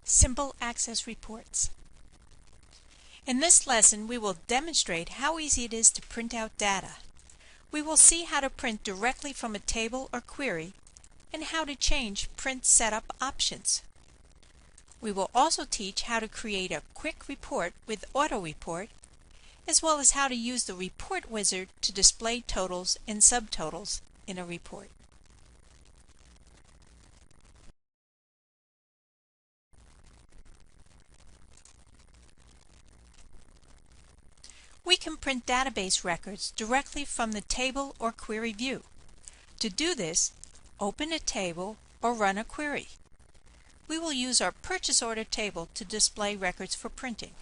Simple Access Reports. In this lesson, we will demonstrate how easy it is to print out data. We will see how to print directly from a table or query and how to change print setup options. We will also teach how to create a quick report with Auto Report, as well as how to use the Report Wizard to display totals and subtotals in a report. We can print database records directly from the table or query view. To do this, open a table or run a query. We will use our purchase order table to display records for printing.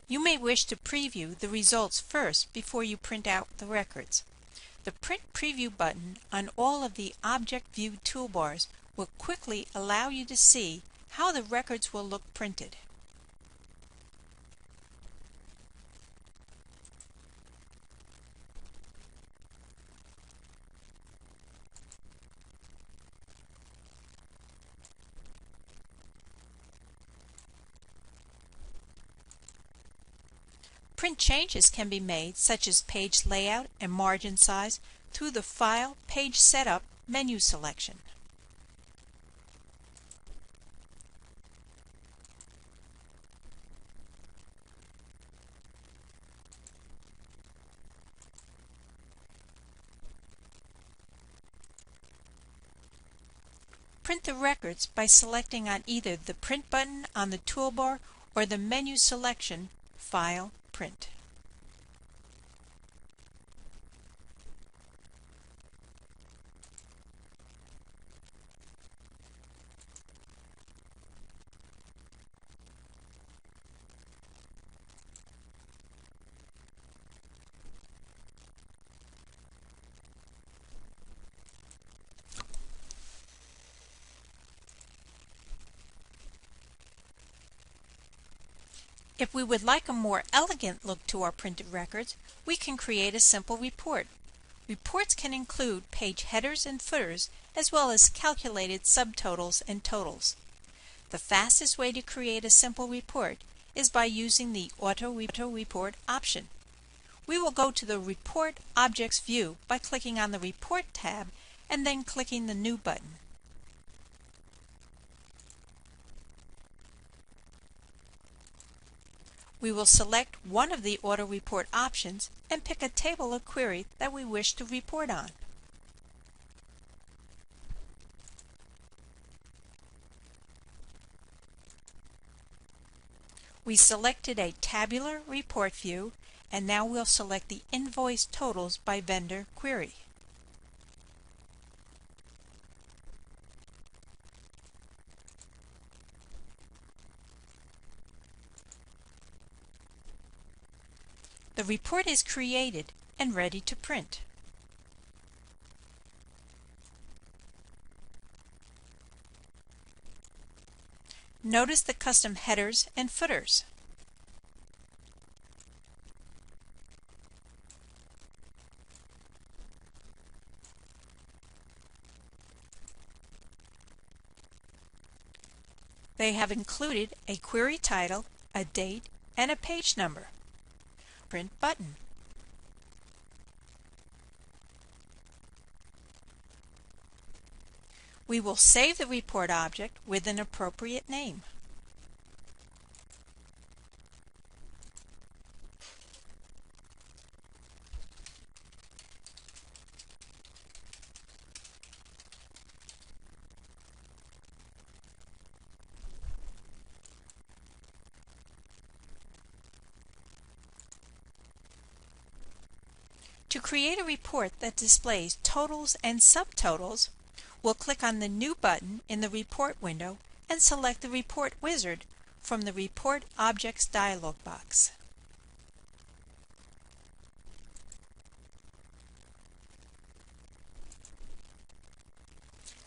You may wish to preview the results first before you print out the records. The Print Preview button on all of the Object View toolbars will quickly allow you to see how the records will look printed. Print changes can be made, such as page layout and margin size, through the File Page Setup menu selection. Print the records by selecting on either the Print button on the toolbar or the menu selection File, Print. If we would like a more elegant look to our printed records, we can create a simple report. Reports can include page headers and footers, as well as calculated subtotals and totals. The fastest way to create a simple report is by using the Auto Report option. We will go to the Report Objects view by clicking on the Report tab and then clicking the New button. We will select one of the Auto Report options and pick a table or query that we wish to report on. We selected a tabular report view, and now we'll select the Invoice Totals by Vendor query. The report is created and ready to print. Notice the custom headers and footers. They have included a query title, a date, and a page number. Print button. We will save the report object with an appropriate name. To create a report that displays totals and subtotals, we'll click on the New button in the Report window and select the Report Wizard from the Report Objects dialog box.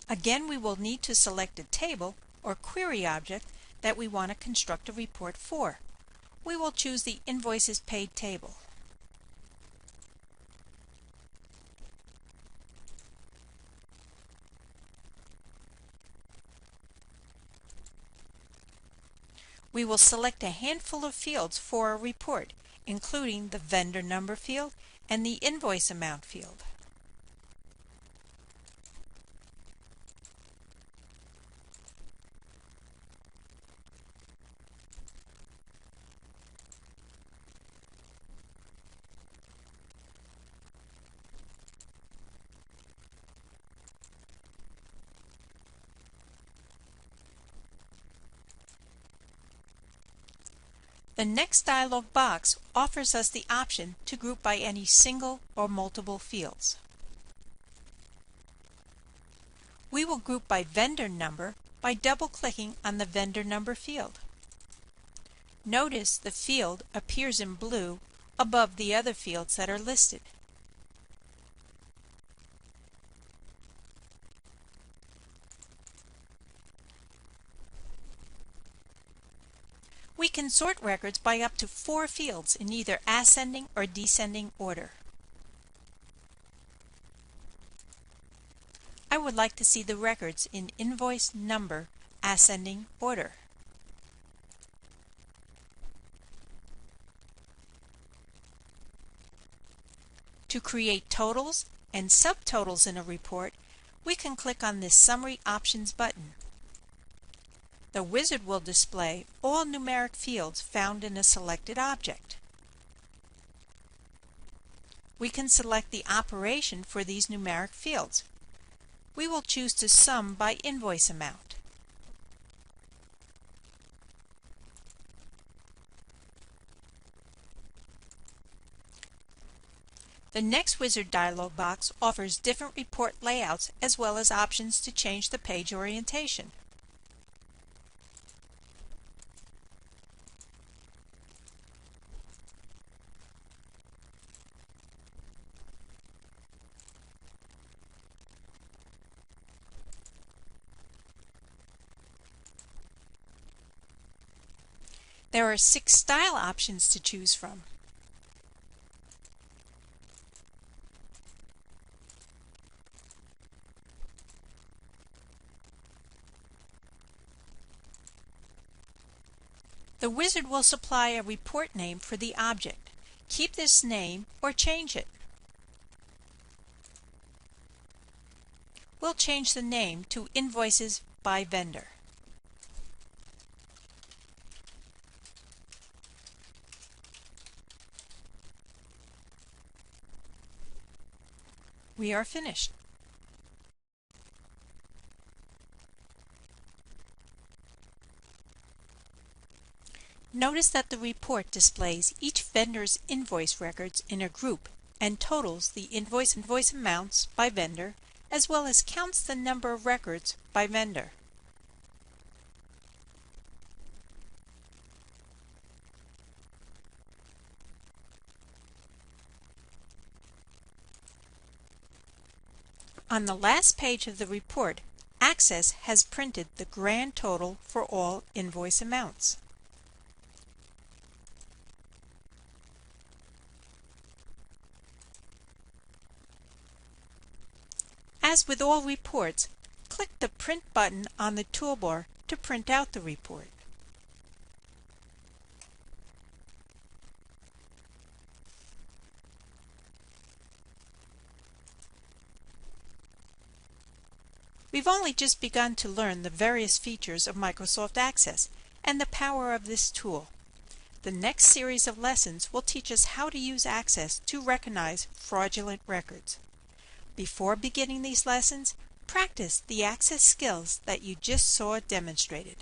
Again, we will need to select a table or query object that we want to construct a report for. We will choose the Invoices Paid table. We will select a handful of fields for a report, including the vendor number field and the invoice amount field. The next dialog box offers us the option to group by any single or multiple fields. We will group by vendor number by double-clicking on the vendor number field. Notice the field appears in blue above the other fields that are listed. We can sort records by up to 4 fields in either ascending or descending order. I would like to see the records in invoice number ascending order. To create totals and subtotals in a report, we can click on this Summary Options button. The wizard will display all numeric fields found in a selected object. We can select the operation for these numeric fields. We will choose to sum by invoice amount. The next wizard dialog box offers different report layouts as well as options to change the page orientation. There are 6 style options to choose from. The wizard will supply a report name for the object. Keep this name or change it. We'll change the name to Invoices by Vendor. We are finished. Notice that the report displays each vendor's invoice records in a group and totals the invoice amounts by vendor, as well as counts the number of records by vendor. On the last page of the report, Access has printed the grand total for all invoice amounts. As with all reports, click the Print button on the toolbar to print out the report. We've only just begun to learn the various features of Microsoft Access and the power of this tool. The next series of lessons will teach us how to use Access to recognize fraudulent records. Before beginning these lessons, practice the Access skills that you just saw demonstrated.